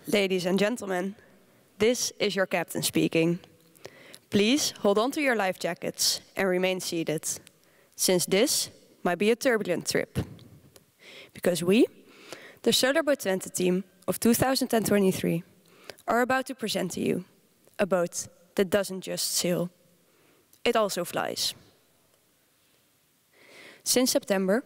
Ladies and gentlemen, this is your captain speaking. Please hold on to your life jackets and remain seated, since this might be a turbulent trip. Because we, the Solar Boat Twente team of 2023, are about to present to you a boat that doesn't just sail, it also flies. Since September,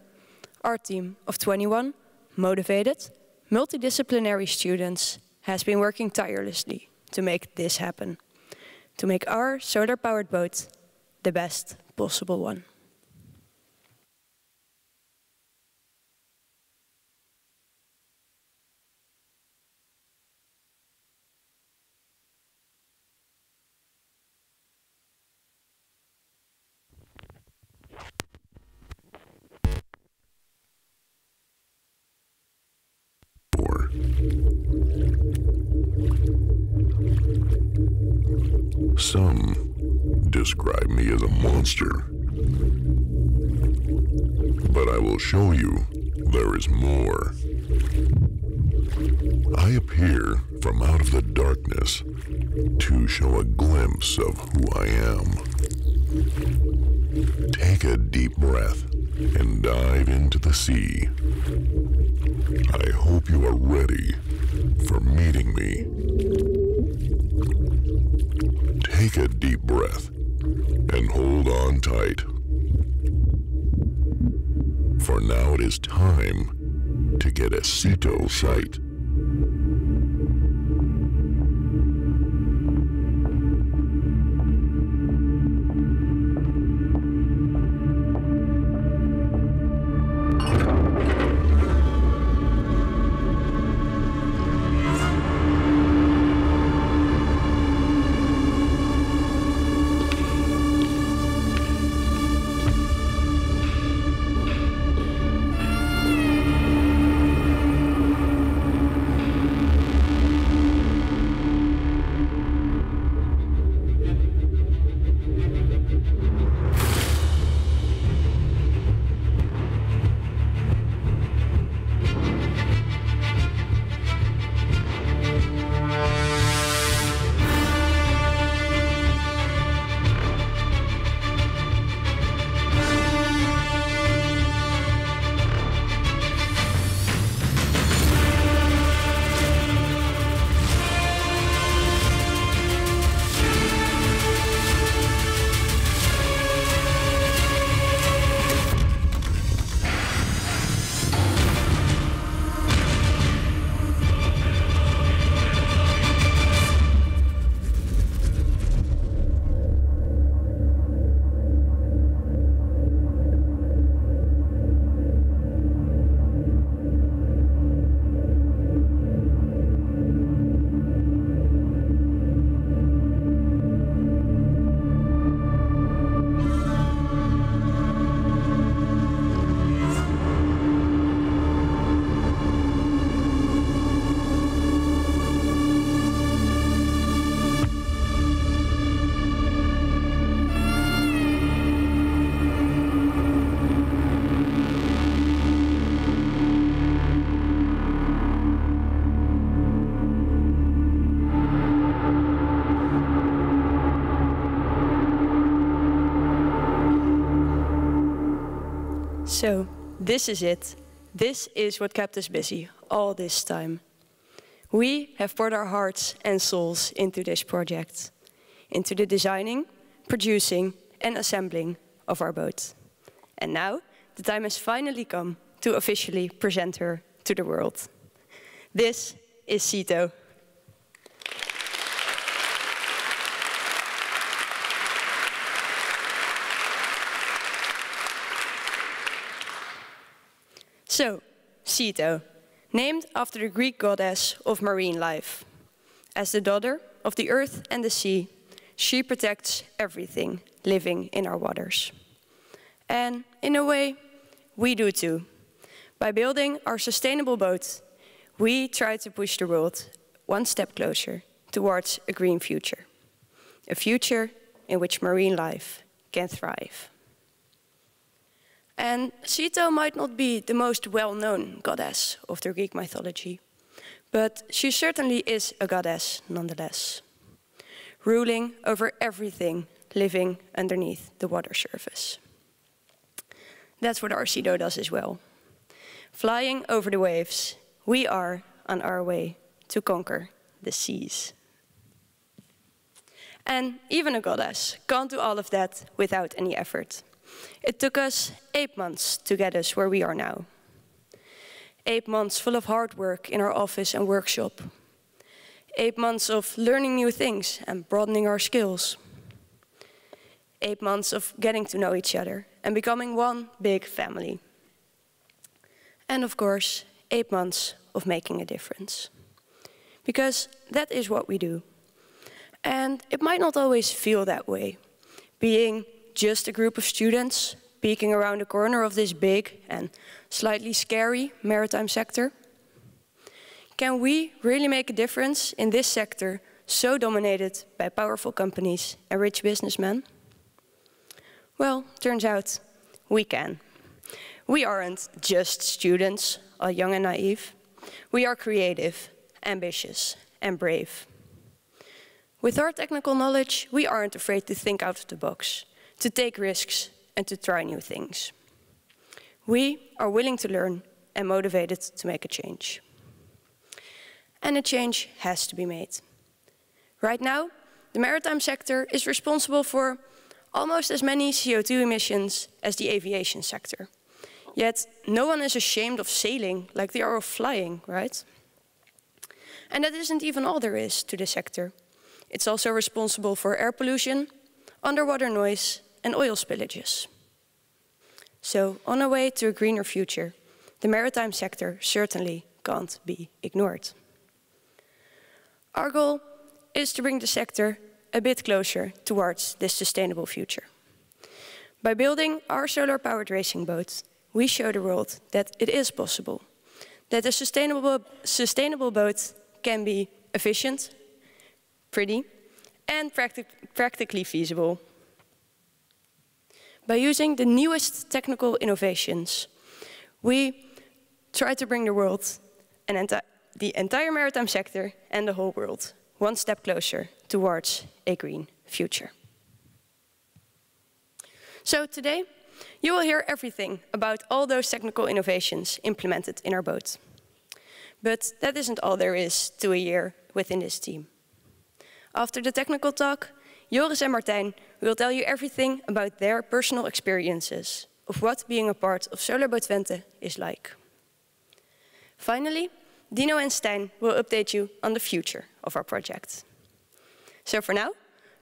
our team of 21 motivated, multidisciplinary students has been working tirelessly to make this happen, to make our solar-powered boat the best possible one. Some describe me as a monster, but I will show you there is more. I appear from out of the darkness to show a glimpse of who I am. Take a deep breath and dive into the sea. I hope you are ready for meeting me. Take a deep breath and hold on tight. For now it is time to get a Ceto sight. So, this is it. This is what kept us busy all this time. We have poured our hearts and souls into this project, into the designing, producing, and assembling of our boat. And now, the time has finally come to officially present her to the world. This is Ceto. So, Ceto, named after the Greek goddess of marine life. As the daughter of the earth and the sea, she protects everything living in our waters. And in a way, we do too. By building our sustainable boat, we try to push the world one step closer towards a green future. A future in which marine life can thrive. And Ceto might not be the most well-known goddess of the Greek mythology, But she certainly is a goddess nonetheless, ruling over everything living underneath the water surface. That's what our Ceto does as well. Flying over the waves, we are on our way to conquer the seas. And even a goddess can't do all of that without any effort. It took us 8 months to get us where we are now. 8 months full of hard work in our office and workshop. 8 months of learning new things and broadening our skills. 8 months of getting to know each other and becoming one big family. And of course, 8 months of making a difference. Because that is what we do. And it might not always feel that way, being just a group of students peeking around the corner of this big and slightly scary maritime sector. Can we really make a difference in this sector so dominated by powerful companies and rich businessmen? Well, turns out we can. We aren't just students, all young and naive. We are creative, ambitious, and brave. With our technical knowledge, we aren't afraid to think out of the box, to take risks, and to try new things. We are willing to learn and motivated to make a change. And a change has to be made. Right now, the maritime sector is responsible for almost as many CO2 emissions as the aviation sector. Yet, no one is ashamed of sailing like they are of flying, right? And that isn't even all there is to the sector. It's also responsible for air pollution, underwater noise, and oil spillages. So, on our way to a greener future, the maritime sector certainly can't be ignored. Our goal is to bring the sector a bit closer towards this sustainable future. By building our solar-powered racing boat, we show the world that it is possible, that a sustainable boat can be efficient, pretty, and practically feasible. By using the newest technical innovations, we try to bring the world, and the entire maritime sector and the whole world, one step closer towards a green future. So today, you will hear everything about all those technical innovations implemented in our boat. But that isn't all there is to a year within this team. After the technical talk, Joris and Martijn will tell you everything about their personal experiences of what being a part of Solar Boat Twente is like. Finally, Dino and Stijn will update you on the future of our project. So for now,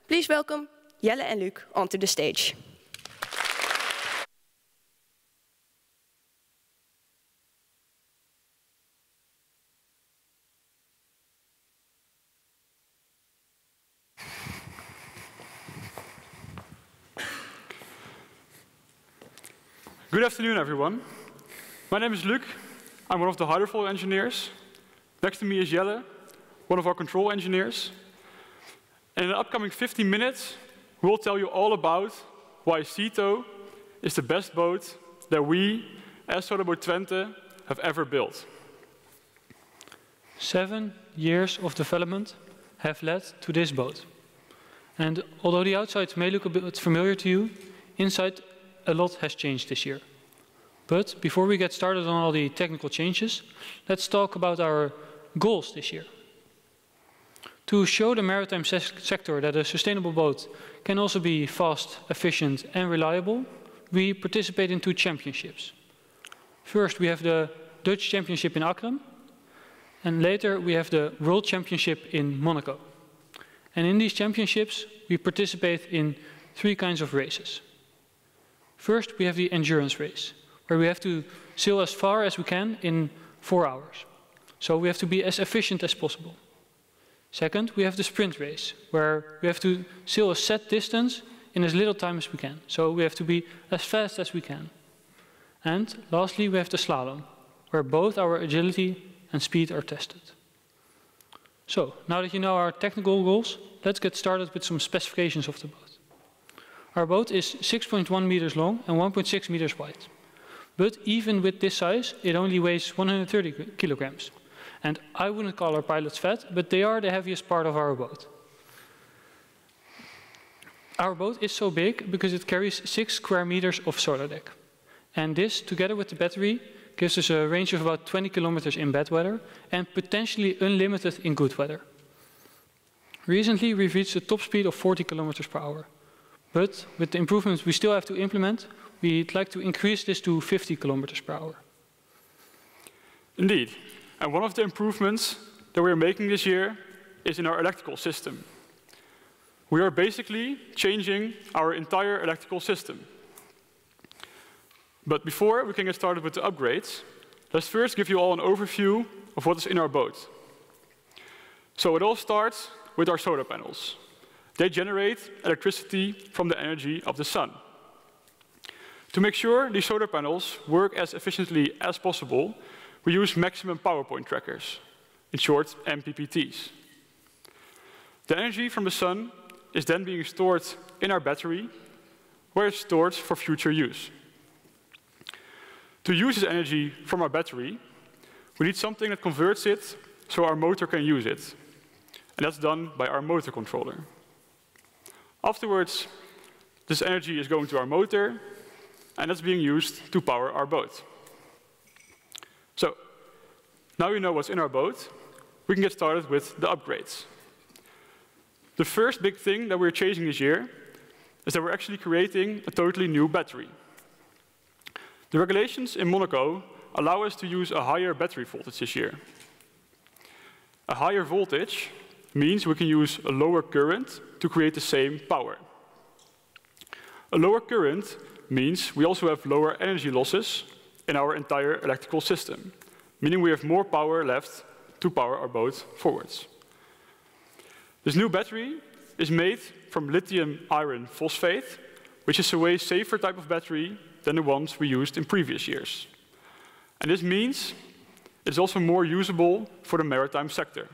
please welcome Jelle and Luc onto the stage. Good afternoon, everyone. My name is Luc. I'm one of the hydrofoil engineers. Next to me is Jelle, one of our control engineers. And in the upcoming 15 minutes, we'll tell you all about why Ceto is the best boat that we, as Solar Boat Twente, have ever built. 7 years of development have led to this boat. And although the outside may look a bit familiar to you, inside a lot has changed this year. But before we get started on all the technical changes, let's talk about our goals this year. To show the maritime sector that a sustainable boat can also be fast, efficient, and reliable, we participate in 2 championships. First, we have the Dutch Championship in Akram, and later we have the World Championship in Monaco. And in these championships, we participate in 3 kinds of races. First, we have the endurance race, where we have to sail as far as we can in 4 hours. So we have to be as efficient as possible. Second, we have the sprint race, where we have to sail a set distance in as little time as we can. So we have to be as fast as we can. And lastly, we have the slalom, where both our agility and speed are tested. So, now that you know our technical goals, let's get started with some specifications of the boat. Our boat is 6.1 meters long and 1.6 meters wide. But even with this size, it only weighs 130 kilograms. And I wouldn't call our pilots fat, but they are the heaviest part of our boat. Our boat is so big because it carries 6 square meters of solar deck. And this, together with the battery, gives us a range of about 20 kilometers in bad weather and potentially unlimited in good weather. Recently, we've reached a top speed of 40 kilometers per hour. But with the improvements we still have to implement, we'd like to increase this to 50 kilometers per hour. Indeed. And one of the improvements that we are making this year is in our electrical system. We are basically changing our entire electrical system. But before we can get started with the upgrades, let's first give you all an overview of what is in our boat. So it all starts with our solar panels. They generate electricity from the energy of the sun. To make sure these solar panels work as efficiently as possible, we use maximum power point trackers, in short, MPPTs. The energy from the sun is then being stored in our battery, where it's stored for future use. To use this energy from our battery, we need something that converts it so our motor can use it. And that's done by our motor controller. Afterwards, this energy is going to our motor, and that's being used to power our boat. So, now you know what's in our boat, we can get started with the upgrades. The first big thing that we're changing this year is that we're actually creating a totally new battery. The regulations in Monaco allow us to use a higher battery voltage this year. A higher voltage means we can use a lower current to create the same power. A lower current means we also have lower energy losses in our entire electrical system, meaning we have more power left to power our boat forwards. This new battery is made from lithium iron phosphate, which is a way safer type of battery than the ones we used in previous years. And this means it's also more usable for the maritime sector.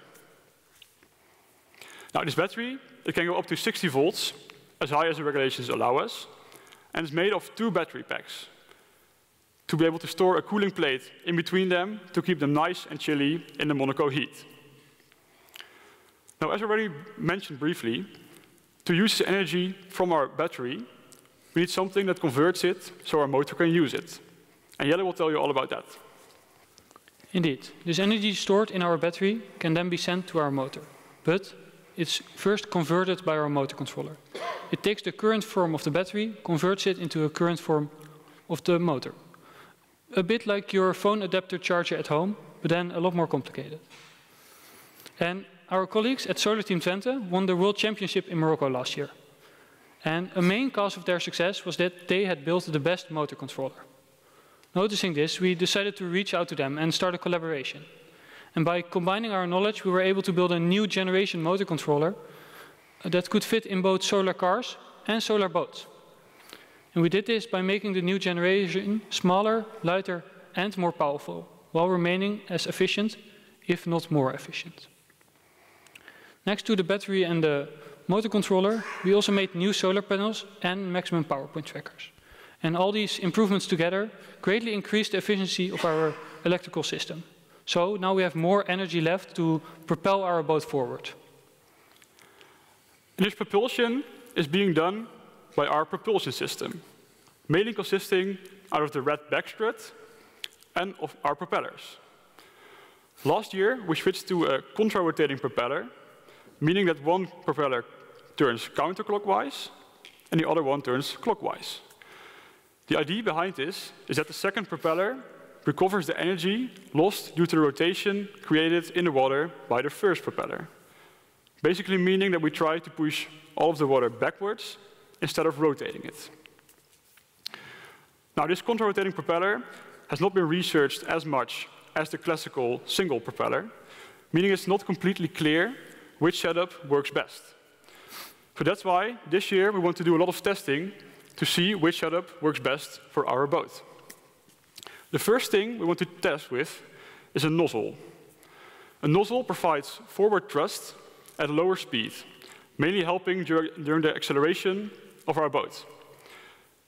Now, this battery, it can go up to 60 volts, as high as the regulations allow us, and it's made of 2 battery packs to be able to store a cooling plate in between them to keep them nice and chilly in the Monaco heat. Now, as already mentioned briefly, to use the energy from our battery, we need something that converts it so our motor can use it. And Jelle will tell you all about that. Indeed, this energy stored in our battery can then be sent to our motor. But it's first converted by our motor controller. It takes the current form of the battery, converts it into a current form of the motor. A bit like your phone adapter charger at home, but then a lot more complicated. And our colleagues at Boat Twente won the World Championship in Morocco last year. And a main cause of their success was that they had built the best motor controller. Noticing this, we decided to reach out to them and start a collaboration. And by combining our knowledge, we were able to build a new generation motor controller that could fit in both solar cars and solar boats. And we did this by making the new generation smaller, lighter, and more powerful, while remaining as efficient, if not more efficient. Next to the battery and the motor controller, we also made new solar panels and maximum power point trackers. And all these improvements together greatly increased the efficiency of our electrical system. So now we have more energy left to propel our boat forward. And this propulsion is being done by our propulsion system, mainly consisting out of the red backstrut and of our propellers. Last year, we switched to a contra-rotating propeller, meaning that one propeller turns counterclockwise and the other one turns clockwise. The idea behind this is that the second propeller recovers the energy lost due to the rotation created in the water by the first propeller. Basically meaning that we try to push all of the water backwards instead of rotating it. Now, this contra-rotating propeller has not been researched as much as the classical single propeller, meaning it's not completely clear which setup works best. So that's why this year we want to do a lot of testing to see which setup works best for our boat. The first thing we want to test with is a nozzle. A nozzle provides forward thrust at a lower speed, mainly helping during the acceleration of our boat,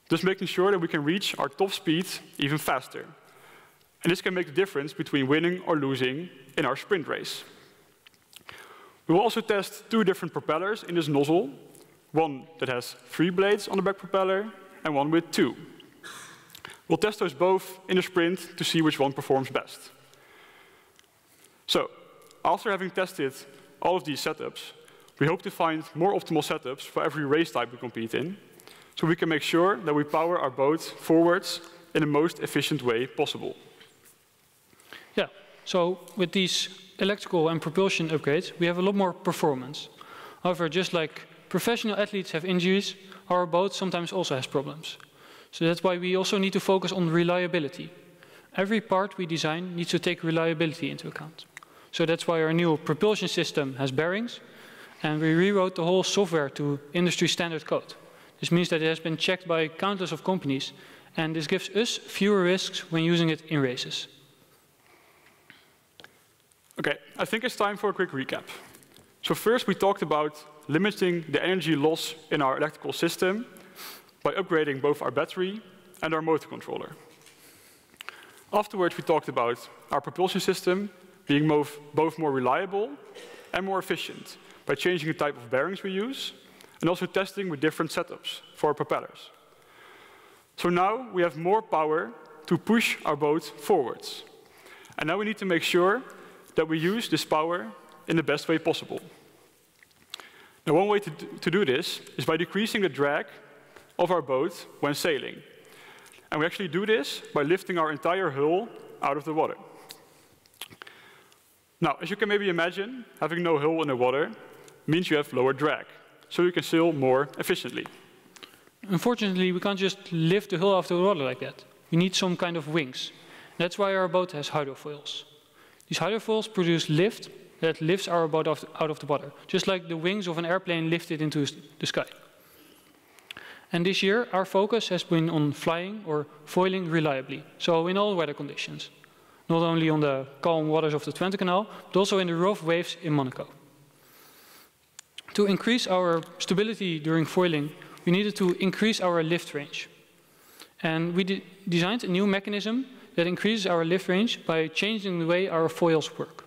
thus making sure that we can reach our top speed even faster. And this can make the difference between winning or losing in our sprint race. We will also test 2 different propellers in this nozzle, one that has 3 blades on the back propeller and one with 2. We'll test those both in a sprint to see which one performs best. So, after having tested all of these setups, we hope to find more optimal setups for every race type we compete in, so we can make sure that we power our boat forwards in the most efficient way possible. Yeah, so with these electrical and propulsion upgrades, we have a lot more performance. However, just like professional athletes have injuries, our boat sometimes also has problems. So that's why we also need to focus on reliability. Every part we design needs to take reliability into account. So that's why our new propulsion system has bearings, and we rewrote the whole software to industry standard code. This means that it has been checked by countless of companies, and this gives us fewer risks when using it in races. Okay, I think it's time for a quick recap. So first we talked about limiting the energy loss in our electrical system by upgrading both our battery and our motor controller. Afterwards we talked about our propulsion system being both more reliable and more efficient by changing the type of bearings we use and also testing with different setups for our propellers. So now we have more power to push our boat forwards. And now we need to make sure that we use this power in the best way possible. Now, one way to do this is by decreasing the drag of our boat when sailing. And we actually do this by lifting our entire hull out of the water. Now, as you can maybe imagine, having no hull in the water means you have lower drag, so you can sail more efficiently. Unfortunately, we can't just lift the hull out of the water like that. We need some kind of wings. That's why our boat has hydrofoils. These hydrofoils produce lift that lifts our boat out of the water, just like the wings of an airplane lift it into the sky. And this year, our focus has been on flying or foiling reliably, so in all weather conditions. Not only on the calm waters of the Twente Canal, but also in the rough waves in Monaco. To increase our stability during foiling, we needed to increase our lift range. And we designed a new mechanism that increases our lift range by changing the way our foils work.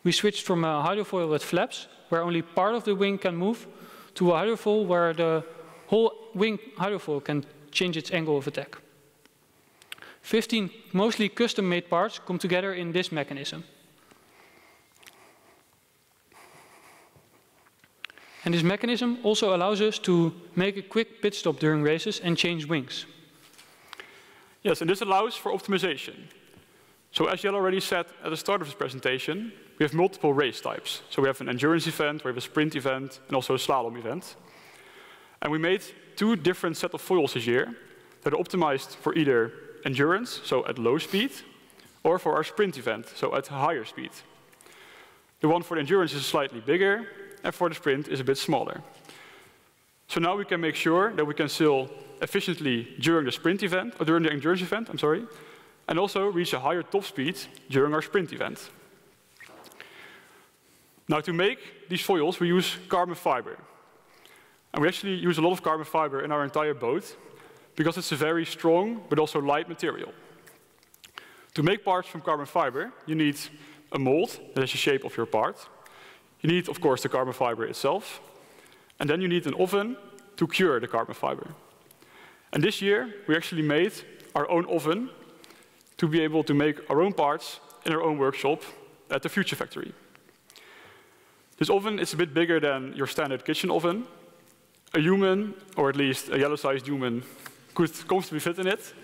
We switched from a hydrofoil with flaps, where only part of the wing can move, to a hydrofoil where the whole wing hydrofoil can change its angle of attack. 15 mostly custom-made parts come together in this mechanism. And this mechanism also allows us to make a quick pit stop during races and change wings. Yes, and this allows for optimization. So as Jelle already said at the start of this presentation, we have multiple race types. So we have an endurance event, we have a sprint event, and also a slalom event. And we made 2 different sets of foils this year that are optimized for either endurance, so at low speed, or for our sprint event, so at higher speed. The one for the endurance is slightly bigger, and for the sprint is a bit smaller. So now we can make sure that we can sail efficiently during the sprint event, or during the endurance event, and also reach a higher top speed during our sprint event. Now, to make these foils, we use carbon fiber. And we actually use a lot of carbon fiber in our entire boat, because it's a very strong, but also light material. To make parts from carbon fiber, you need a mold that has the shape of your part. You need, of course, the carbon fiber itself. And then you need an oven to cure the carbon fiber. And this year, we actually made our own oven to be able to make our own parts in our own workshop at the Future Factory. This oven is a bit bigger than your standard kitchen oven. A human, or at least a yellow-sized human, could comfortably fit in it.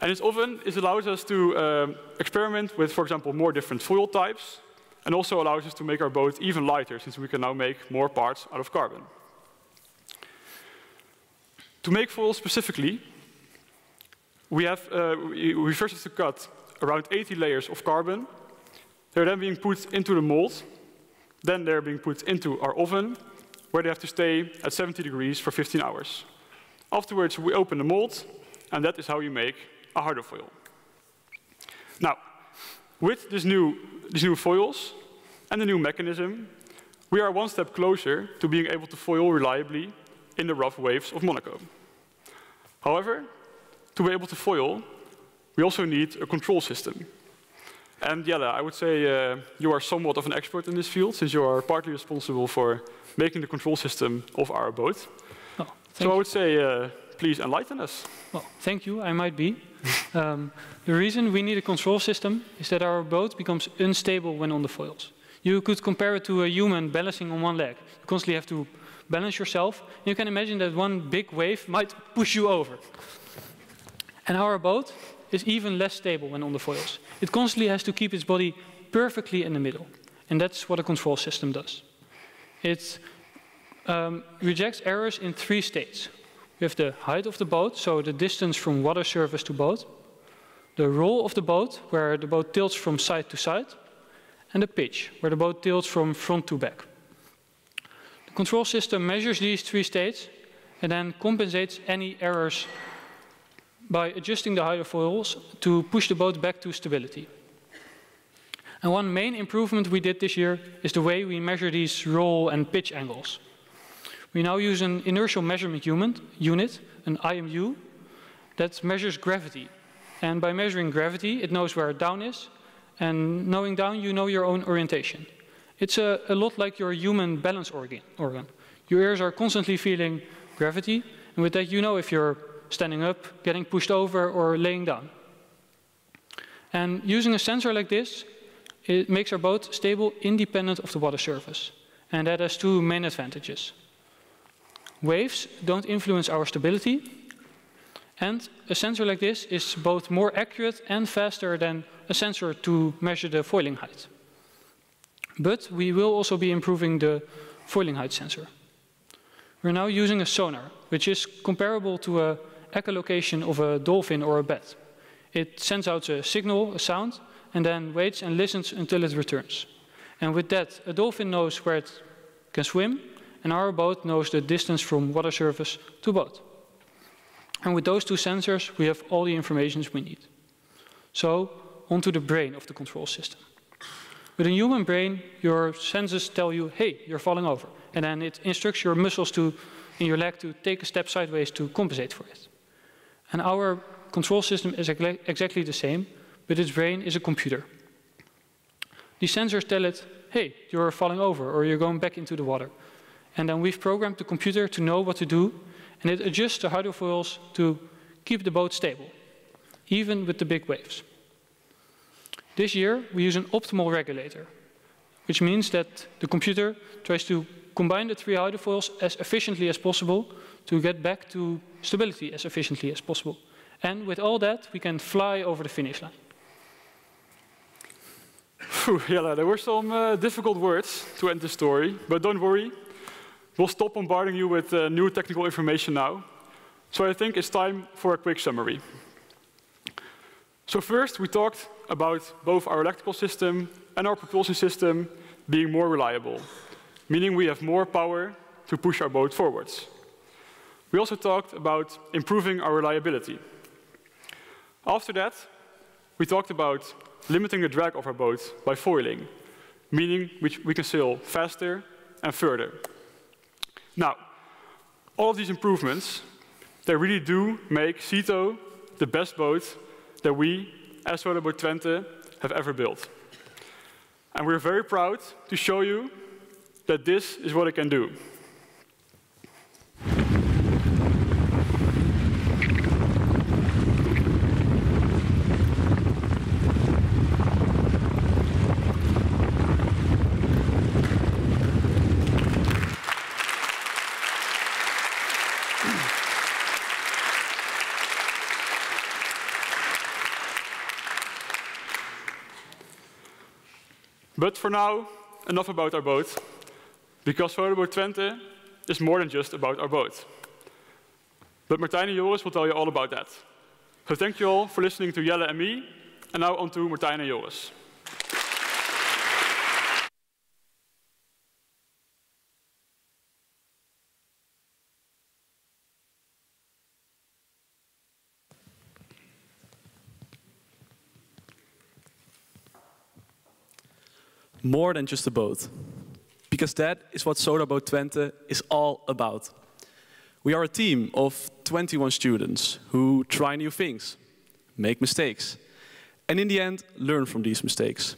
And this oven allows us to experiment with, for example, more different foil types, and also allows us to make our boat even lighter, since we can now make more parts out of carbon. To make foils specifically, we first have to cut around 80 layers of carbon. They're then being put into the mold. Then they're being put into our oven, where they have to stay at 70 degrees for 15 hours. Afterwards, we open the mold, and that is how you make a hydrofoil. Now, with these new foils and the new mechanism, we are one step closer to being able to foil reliably in the rough waves of Monaco. However, to be able to foil, we also need a control system. And Jelle, I would say you are somewhat of an expert in this field, since you are partly responsible for making the control system of our boat. Oh, so I would say, please enlighten us. Well, thank you, I might be. The reason we need a control system is that our boat becomes unstable when on the foils. You could compare it to a human balancing on one leg. You constantly have to balance yourself. And you can imagine that one big wave might push you over. And our boat is even less stable when on the foils. It constantly has to keep its body perfectly in the middle. And that's what a control system does. It rejects errors in 3 states. We have the height of the boat, so the distance from water surface to boat, the roll of the boat, where the boat tilts from side to side, and the pitch, where the boat tilts from front to back. The control system measures these 3 states and then compensates any errors by adjusting the hydrofoils to push the boat back to stability. And one main improvement we did this year is the way we measure these roll and pitch angles. We now use an inertial measurement unit, an IMU, that measures gravity. And by measuring gravity, it knows where down is, and knowing down, you know your own orientation. It's a lot like your human balance organ. Your ears are constantly feeling gravity, and with that you know if you're standing up, getting pushed over, or laying down. And using a sensor like this, it makes our boat stable independent of the water surface. And that has 2 main advantages. Waves don't influence our stability, and a sensor like this is both more accurate and faster than a sensor to measure the foiling height. But we will also be improving the foiling height sensor. We're now using a sonar, which is comparable to an echolocation of a dolphin or a bat. It sends out a signal, a sound, and then waits and listens until it returns. And with that, a dolphin knows where it can swim, and our boat knows the distance from water surface to boat. And with those 2 sensors, we have all the information we need. So, onto the brain of the control system. With a human brain, your senses tell you, hey, you're falling over. And then it instructs your muscles in your leg to take a step sideways to compensate for it. And our control system is exactly the same, but its brain is a computer. These sensors tell it, hey, you're falling over, or you're going back into the water. And then we've programmed the computer to know what to do, and it adjusts the hydrofoils to keep the boat stable, even with the big waves. This year, we use an optimal regulator, which means that the computer tries to combine the 3 hydrofoils as efficiently as possible to get back to stability as efficiently as possible. And with all that, we can fly over the finish line. Yeah, there were some difficult words to end the story, but don't worry. We'll stop bombarding you with new technical information now. So I think it's time for a quick summary. So first, we talked about both our electrical system and our propulsion system being more reliable, meaning we have more power to push our boat forwards. We also talked about improving our reliability. After that, we talked about limiting the drag of our boat by foiling, meaning we can sail faster and further. Now, all of these improvements, they really do make Ceto the best boat that we, as Boat Twente, have ever built. And we're very proud to show you that this is what it can do. But for now, enough about our boat, because Boat Twente is more than just about our boat. But Martijn and Joris will tell you all about that. So thank you all for listening to Jelle and me, and now on to Martijn and Joris. More than just a boat, because that is what Boat Twente is all about. We are a team of 21 students who try new things, make mistakes, and in the end, learn from these mistakes.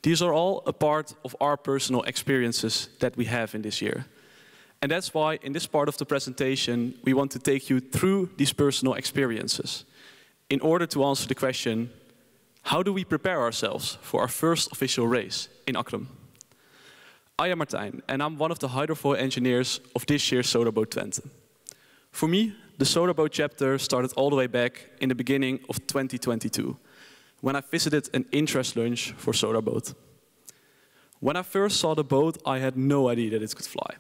These are all a part of our personal experiences that we have in this year. And that's why in this part of the presentation, we want to take you through these personal experiences in order to answer the question, how do we prepare ourselves for our first official race in Akram? I am Martijn, and I'm one of the hydrofoil engineers of this year's Ceto Boat Twente. For me, the Ceto Boat chapter started all the way back in the beginning of 2022, when I visited an interest lunch for Ceto Boat. When I first saw the boat, I had no idea that it could fly.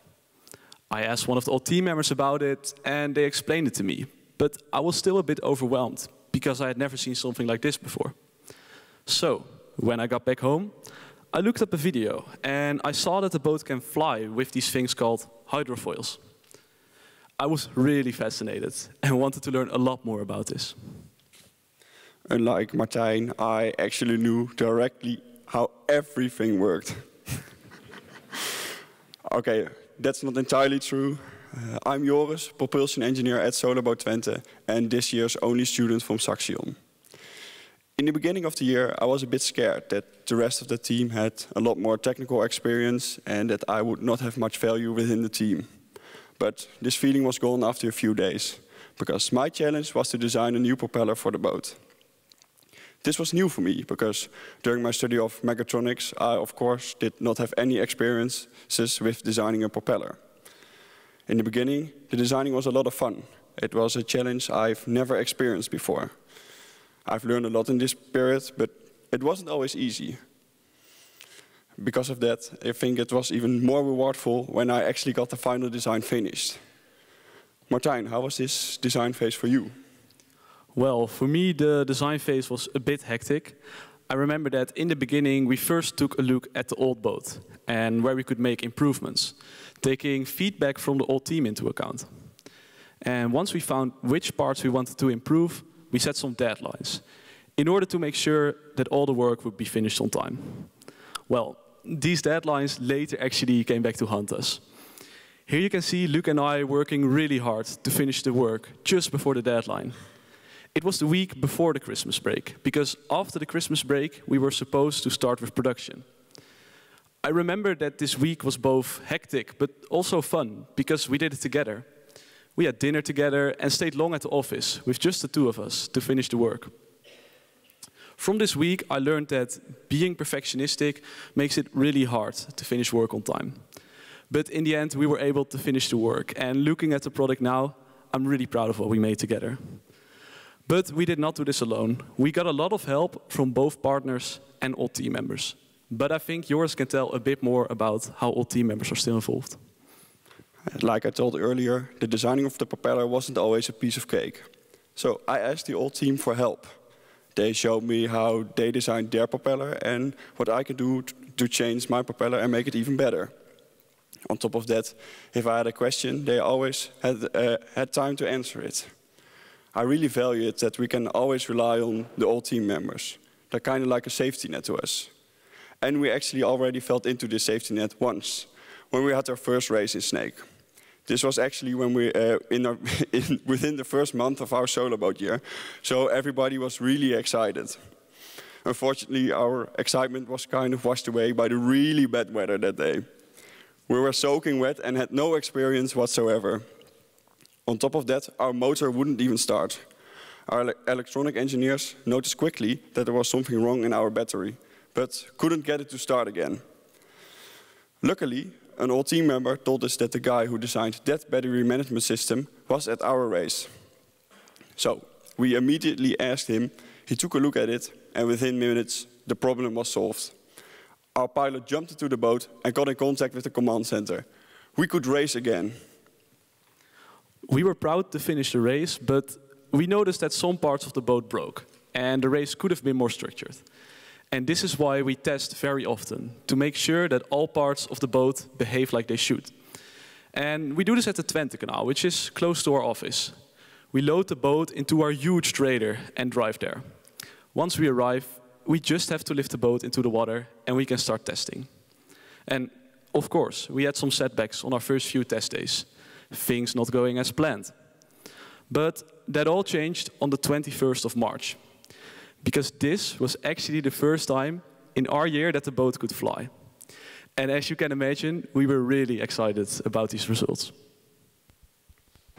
I asked one of the old team members about it, and they explained it to me, but I was still a bit overwhelmed, because I had never seen something like this before. So, when I got back home, I looked up a video, and I saw that the boat can fly with these things called hydrofoils. I was really fascinated, and wanted to learn a lot more about this. Unlike Martijn, I actually knew directly how everything worked. Okay, that's not entirely true. I'm Joris, propulsion engineer at Ceto Boat Twente, and this year's only student from Saxion. In the beginning of the year, I was a bit scared that the rest of the team had a lot more technical experience and that I would not have much value within the team. But this feeling was gone after a few days, because my challenge was to design a new propeller for the boat. This was new for me, because during my study of mechatronics, I of course did not have any experiences with designing a propeller. In the beginning, the designing was a lot of fun. It was a challenge I've never experienced before. I've learned a lot in this period, but it wasn't always easy. Because of that, I think it was even more rewardful when I actually got the final design finished. Martijn, how was this design phase for you? Well, for me, the design phase was a bit hectic. I remember that in the beginning, we first took a look at the old boat and where we could make improvements, taking feedback from the old team into account. And once we found which parts we wanted to improve, we set some deadlines in order to make sure that all the work would be finished on time. Well, these deadlines later actually came back to haunt us. Here you can see Luc and I working really hard to finish the work just before the deadline. It was the week before the Christmas break, because after the Christmas break, we were supposed to start with production. I remember that this week was both hectic, but also fun, because we did it together. We had dinner together and stayed long at the office with just the two of us to finish the work. From this week, I learned that being perfectionistic makes it really hard to finish work on time. But in the end, we were able to finish the work. And looking at the product now, I'm really proud of what we made together. But we did not do this alone. We got a lot of help from both partners and all team members. But I think Joris can tell a bit more about how all team members are still involved. Like I told earlier, the designing of the propeller wasn't always a piece of cake. So I asked the old team for help. They showed me how they designed their propeller and what I can do to change my propeller and make it even better. On top of that, if I had a question, they always had time to answer it. I really value it that we can always rely on the old team members. They're kind of like a safety net to us. And we actually already fell into this safety net once, when we had our first race in Snake. This was actually when we within the first month of our solo boat year, so everybody was really excited. Unfortunately, our excitement was kind of washed away by the really bad weather that day. We were soaking wet and had no experience whatsoever. On top of that, our motor wouldn't even start. Our electronic engineers noticed quickly that there was something wrong in our battery, but couldn't get it to start again. Luckily, an old team member told us that the guy who designed that battery management system was at our race. So we immediately asked him, he took a look at it, and within minutes, the problem was solved. Our pilot jumped into the boat and got in contact with the command center. We could race again. We were proud to finish the race, but we noticed that some parts of the boat broke, and the race could have been more structured. And this is why we test very often, to make sure that all parts of the boat behave like they should. And we do this at the Twente Canal, which is close to our office. We load the boat into our huge trailer and drive there. Once we arrive, we just have to lift the boat into the water and we can start testing. And of course, we had some setbacks on our first few test days, things not going as planned. But that all changed on the 21st of March. because this was actually the first time in our year that the boat could fly. And as you can imagine, we were really excited about these results.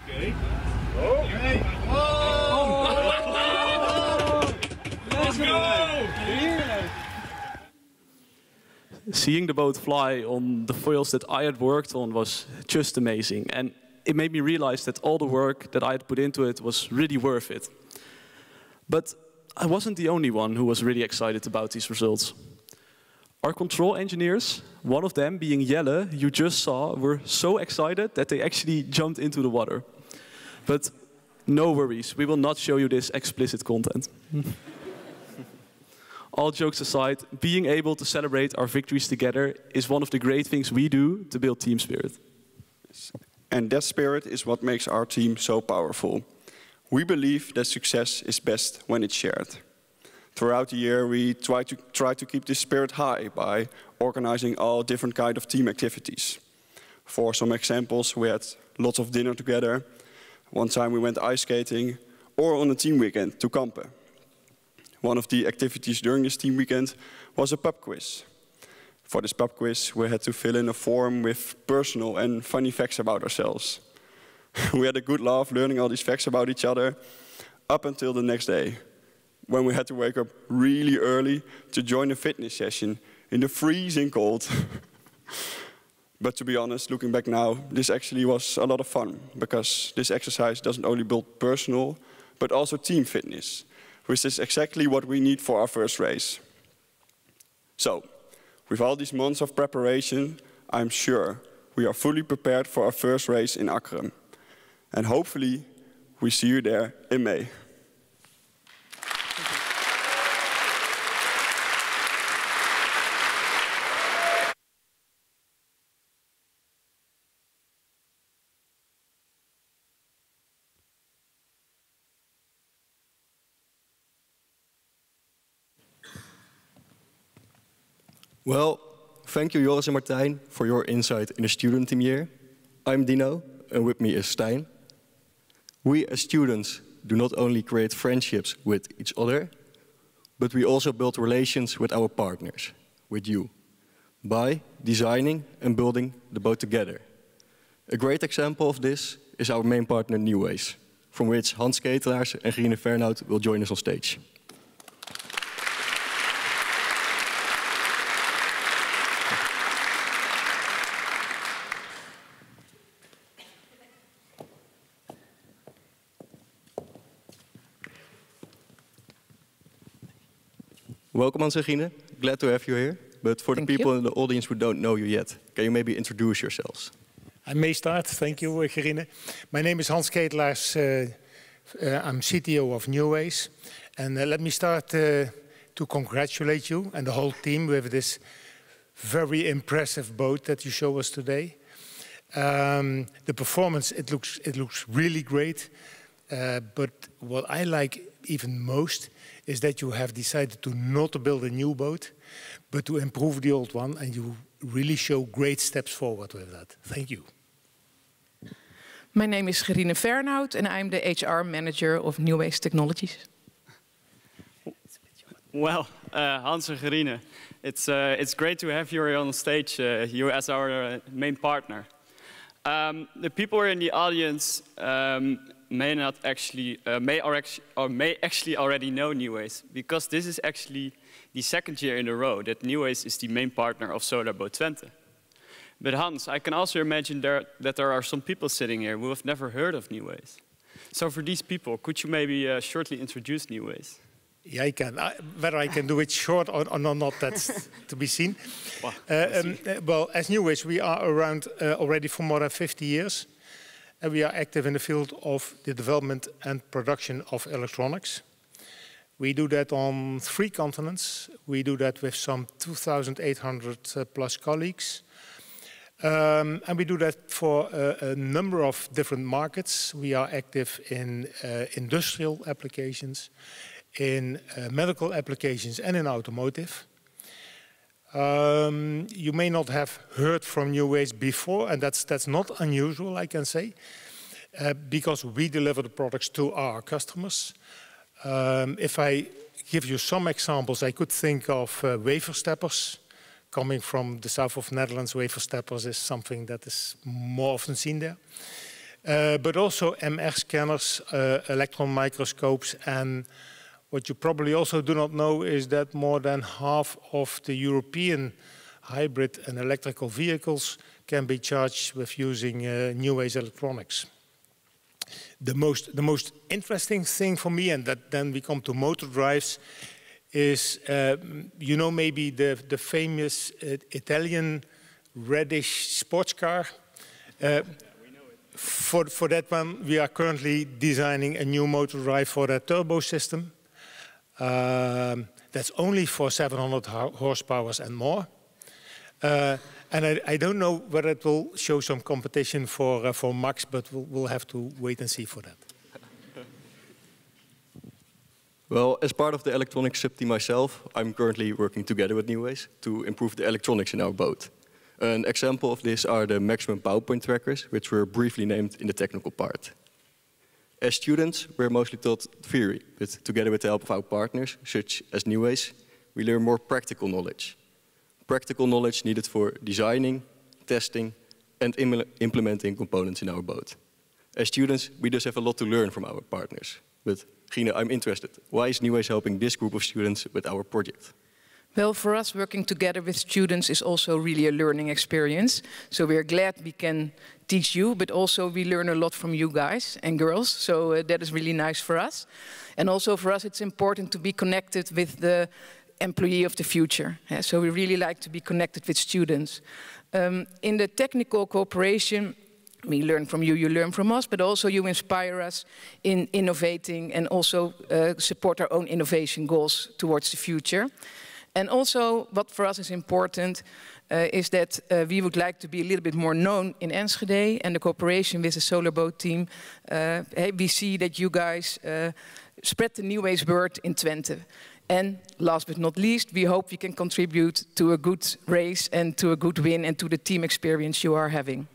Okay. Okay. Let's go! Seeing the boat fly on the foils that I had worked on was just amazing. And it made me realize that all the work that I had put into it was really worth it. But I wasn't the only one who was really excited about these results. Our control engineers, one of them being Jelle, you just saw, were so excited that they actually jumped into the water. But no worries, we will not show you this explicit content. All jokes aside, being able to celebrate our victories together is one of the great things we do to build team spirit. And that spirit is what makes our team so powerful. We believe that success is best when it's shared. Throughout the year, we try to keep this spirit high by organizing all different kinds of team activities. For some examples, we had lots of dinner together. One time we went ice skating, or on a team weekend to Kampen. One of the activities during this team weekend was a pub quiz. For this pub quiz, we had to fill in a form with personal and funny facts about ourselves. We had a good laugh learning all these facts about each other, up until the next day, when we had to wake up really early to join a fitness session in the freezing cold. But to be honest, looking back now, this actually was a lot of fun, because this exercise doesn't only build personal, but also team fitness, which is exactly what we need for our first race. So, with all these months of preparation, I'm sure we are fully prepared for our first race in Akkeren. And hopefully, we see you there in May. Well, thank you, Joris and Martijn, for your insight in the student team year. I'm Dino, and with me is Stijn. We as students do not only create friendships with each other, but we also build relations with our partners, with you, by designing and building the boat together. A great example of this is our main partner, Newways, from which Hans Ketelaars and Gerine Fernhout will join us on stage. Welcome, Hans and Gerine. Glad to have you here. But for the people in the audience who don't know you yet, can you maybe introduce yourselves? I may start. Thank you, Gerine. My name is Hans Ketelaars. I'm CTO of Newways. And let me start to congratulate you and the whole team with this very impressive boat that you show us today. The performance, it looks really great. But what I like even most is that you have decided to not build a new boat, but to improve the old one, and you really show great steps forward with that. Thank you. My name is Gerine Fernhout, and I'm the HR manager of Newways Technologies. Well, Hans and Gerine, it's great to have you here on stage, you as our main partner. The people here in the audience may actually already know Newways, because this is actually the second year in a row that Newways is the main partner of Solar Boat Twente. But Hans, I can also imagine that there are some people sitting here who have never heard of Newways. So for these people, could you maybe shortly introduce Newways? Yeah, I can. Whether I can do it short or not, that's to be seen. Well, as Newways, we are around already for more than 50 years. And we are active in the field of the development and production of electronics. We do that on 3 continents. We do that with some 2,800 plus colleagues. And we do that for a number of different markets. We are active in industrial applications, in medical applications, and in automotive. You may not have heard from Newways before, and that's not unusual, I can say, because we deliver the products to our customers. If I give you some examples. I could think of wafer steppers. Coming from the south of Netherlands, wafer steppers is something that is more often seen there. But also MR scanners, electron microscopes, and what you probably also do not know is that more than half of the European hybrid and electrical vehicles can be charged with using new age electronics. The most interesting thing for me, and that then we come to motor drives, is you know maybe the famous Italian reddish sports car. For that one, we are currently designing a new motor drive for that turbo system. That's only for 700 horsepower and more. And I don't know whether it will show some competition for Max, but we'll have to wait and see for that. Well, as part of the electronics sub-team myself, I'm currently working together with Neways to improve the electronics in our boat. An example of this are the maximum power point trackers, which were briefly named in the technical part. As students, we're mostly taught theory, but together with the help of our partners, such as Neways, we learn more practical knowledge. Practical knowledge needed for designing, testing, and implementing components in our boat. As students, we just have a lot to learn from our partners. But Gine, I'm interested. Why is Neways helping this group of students with our project? Well, for us, working together with students is also really a learning experience. So we're glad we can teach you, but also we learn a lot from you guys and girls. So that is really nice for us. And also for us, it's important to be connected with the employee of the future. Yeah, so we really like to be connected with students. In the technical cooperation, we learn from you, you learn from us, but also you inspire us in innovating and also support our own innovation goals towards the future. And also, what for us is important is that we would like to be a little bit more known in Enschede, and the cooperation with the Solar Boat team. We see that you guys spread the Neways word in Twente. And last but not least, we hope we can contribute to a good race and to a good win and to the team experience you are having.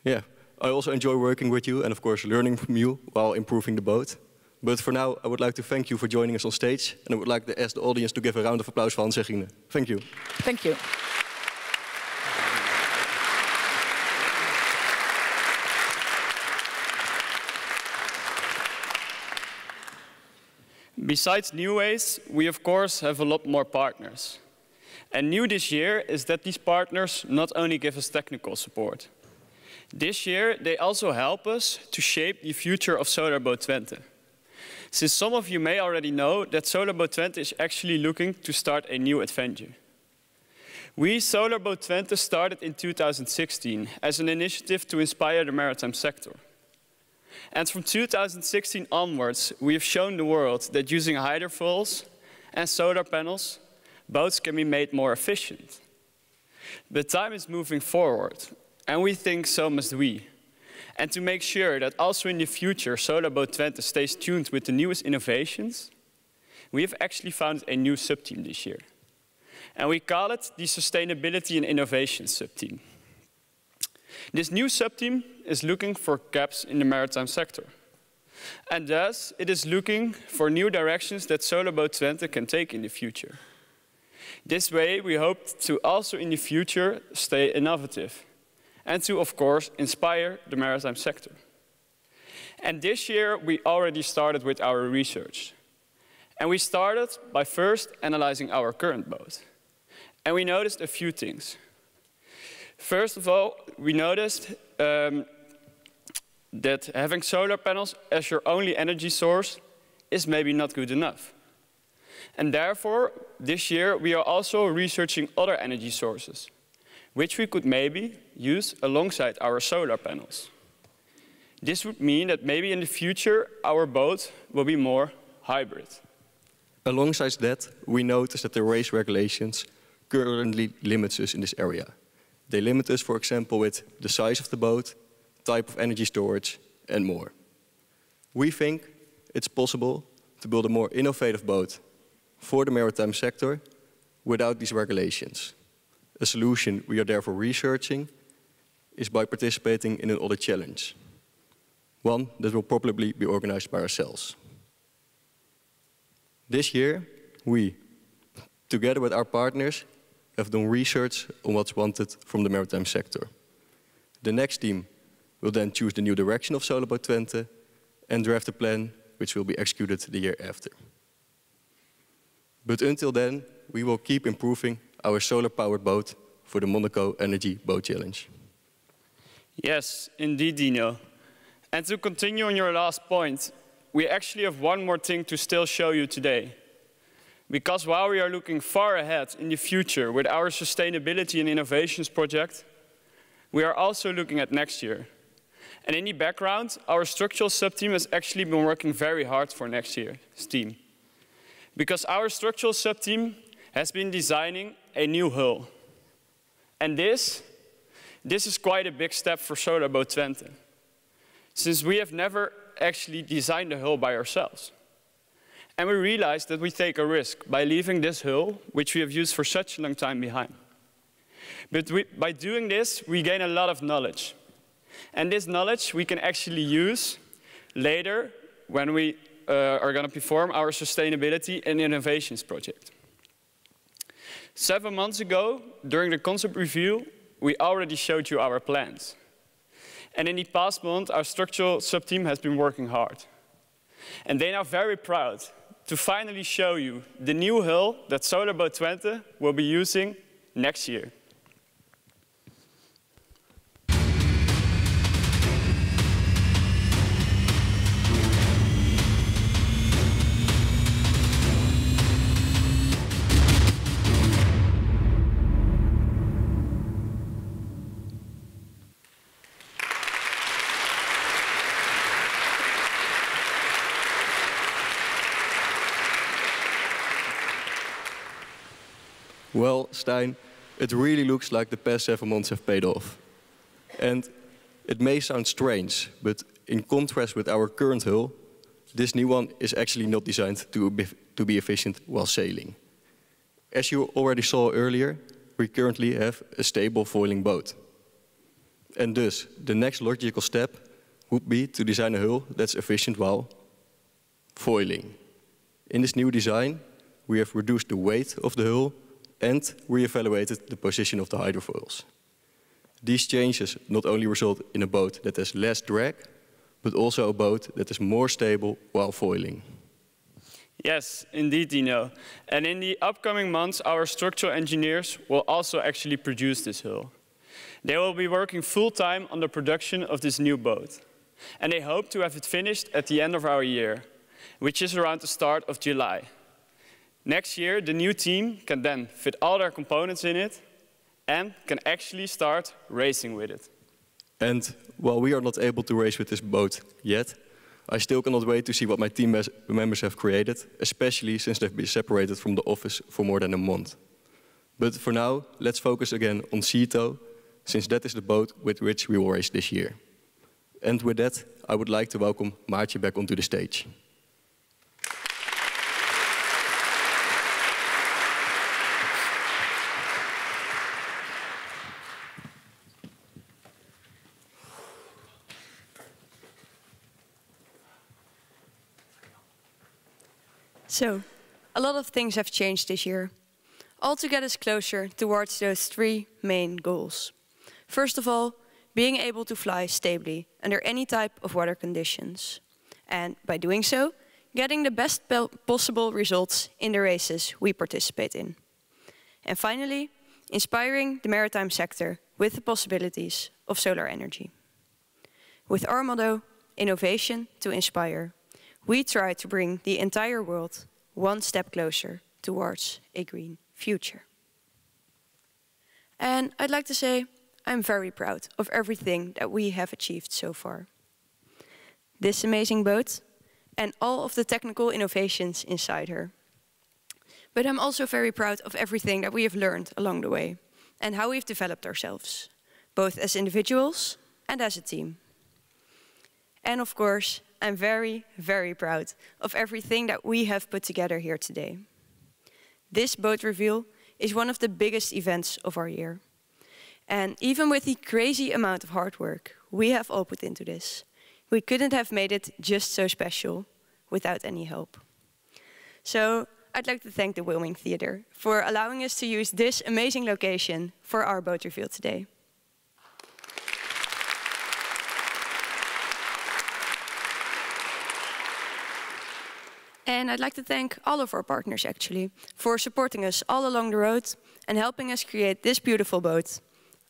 Yeah, I also enjoy working with you and of course learning from you while improving the boat. But for now, I would like to thank you for joining us on stage, and I would like to ask the audience to give a round of applause for Hans and Gine. Thank you. Thank you. Besides Neways, we of course have a lot more partners. And new this year is that these partners not only give us technical support. This year, they also help us to shape the future of Solar Boat Twente. Since some of you may already know that Solar Boat Twente is actually looking to start a new adventure. We, Solar Boat Twente, started in 2016 as an initiative to inspire the maritime sector. And from 2016 onwards, we have shown the world that using hydrofoils and solar panels, boats can be made more efficient. But time is moving forward, and we think so must we. And to make sure that also in the future Solar Boat Twente stays tuned with the newest innovations, we have actually founded a new sub-team this year. And we call it the Sustainability and Innovation Sub-team. This new sub-team is looking for gaps in the maritime sector. And thus, it is looking for new directions that Solar Boat Twente can take in the future. This way, we hope to also in the future stay innovative and to, of course, inspire the maritime sector. And this year, we already started with our research. And we started by first analyzing our current boat. And we noticed a few things. First of all, we noticed that having solar panels as your only energy source is maybe not good enough. And therefore, this year, we are also researching other energy sources, which we could maybe use alongside our solar panels. This would mean that maybe in the future, our boat will be more hybrid. Alongside that, we noticed that the race regulations currently limit us in this area. They limit us, for example, with the size of the boat, type of energy storage, and more. We think it's possible to build a more innovative boat for the maritime sector without these regulations. A solution we are therefore researching is by participating in another challenge. One that will probably be organized by ourselves. This year, we, together with our partners, have done research on what's wanted from the maritime sector. The next team will then choose the new direction of Solar Boat Twente and draft a plan which will be executed the year after. But until then, we will keep improving our solar-powered boat for the Monaco Energy Boat Challenge. Yes, indeed, Dino. And to continue on your last point, we actually have one more thing to still show you today. Because while we are looking far ahead in the future with our Sustainability and Innovations project, we are also looking at next year. And in the background, our structural sub-team has actually been working very hard for next year's team. Because our structural sub-team has been designing a new hull. And this is quite a big step for Solar Boat Twente, since we have never actually designed the hull by ourselves. And we realized that we take a risk by leaving this hull, which we have used for such a long time, behind. But by doing this, we gain a lot of knowledge. And this knowledge we can actually use later when we are going to perform our Sustainability and Innovations project. 7 months ago, during the concept review, we already showed you our plans. And in the past month, our structural sub-team has been working hard. And they are now very proud to finally show you the new hull that Solar Boat Twente will be using next year. Well, Stijn, it really looks like the past 7 months have paid off. And it may sound strange, but in contrast with our current hull, this new one is actually not designed to be efficient while sailing. As you already saw earlier, we currently have a stable foiling boat. And thus, the next logical step would be to design a hull that's efficient while foiling. In this new design, we have reduced the weight of the hull and re-evaluated the position of the hydrofoils. These changes not only result in a boat that has less drag, but also a boat that is more stable while foiling. Yes, indeed, Dino. And in the upcoming months, our structural engineers will also actually produce this hull. They will be working full-time on the production of this new boat. And they hope to have it finished at the end of our year, which is around the start of July. Next year, the new team can then fit all their components in it and can actually start racing with it. And while we are not able to race with this boat yet, I still cannot wait to see what my team members have created, especially since they've been separated from the office for more than a month. But for now, let's focus again on Ceto, since that is the boat with which we will race this year. And with that, I would like to welcome Maartje back onto the stage. So, a lot of things have changed this year, all to get us closer towards those 3 main goals. First of all, being able to fly stably under any type of weather conditions. And by doing so, getting the best possible results in the races we participate in. And finally, inspiring the maritime sector with the possibilities of solar energy. With our motto, innovation to inspire, we try to bring the entire world 1 step closer towards a green future. And I'd like to say I'm very proud of everything that we have achieved so far. This amazing boat and all of the technical innovations inside her. But I'm also very proud of everything that we have learned along the way and how we've developed ourselves, both as individuals and as a team. And of course, I'm very, very proud of everything that we have put together here today. This boat reveal is one of the biggest events of our year. And even with the crazy amount of hard work we have all put into this, we couldn't have made it just so special without any help. So I'd like to thank the Wilminktheater for allowing us to use this amazing location for our boat reveal today. And I'd like to thank all of our partners, actually, for supporting us all along the road and helping us create this beautiful boat,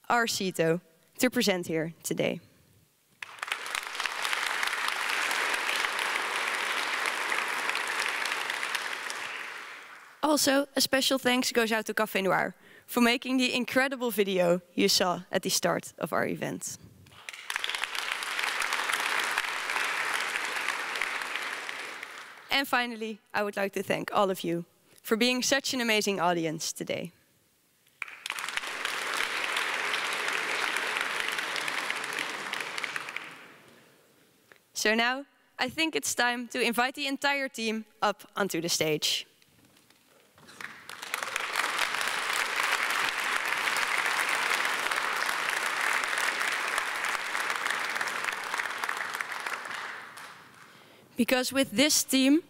our Ceto, to present here today. Also, a special thanks goes out to Café Noir for making the incredible video you saw at the start of our event. And finally, I would like to thank all of you for being such an amazing audience today. So now, I think it's time to invite the entire team up onto the stage. Because with this team,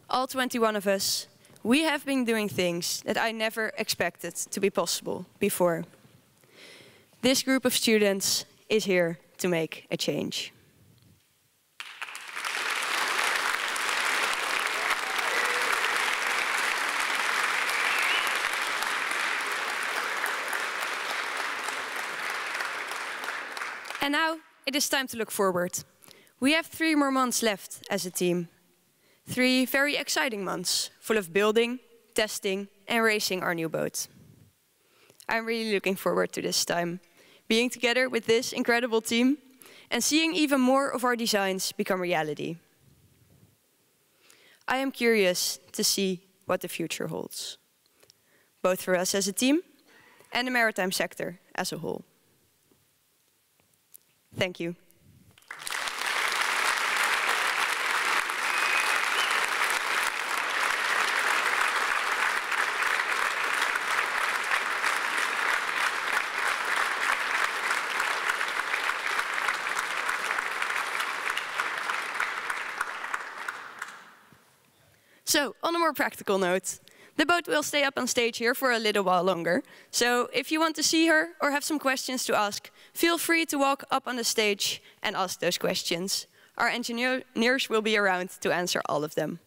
all 21 of us, we have been doing things that I never expected to be possible before. This group of students is here to make a change. And now it is time to look forward. We have 3 more months left as a team. 3 very exciting months, full of building, testing, and racing our new boat. I'm really looking forward to this time, being together with this incredible team and seeing even more of our designs become reality. I am curious to see what the future holds, both for us as a team and the maritime sector as a whole. Thank you. So, on a more practical note, the boat will stay up on stage here for a little while longer. So, if you want to see her or have some questions to ask, feel free to walk up on the stage and ask those questions. Our engineers will be around to answer all of them.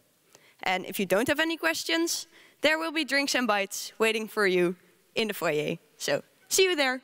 And if you don't have any questions, there will be drinks and bites waiting for you in the foyer. So, see you there.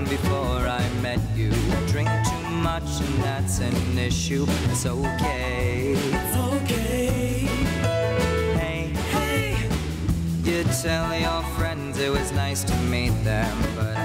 Before I met you, drink too much and that's an issue. It's okay. It's okay. Hey, hey. You tell your friends it was nice to meet them, but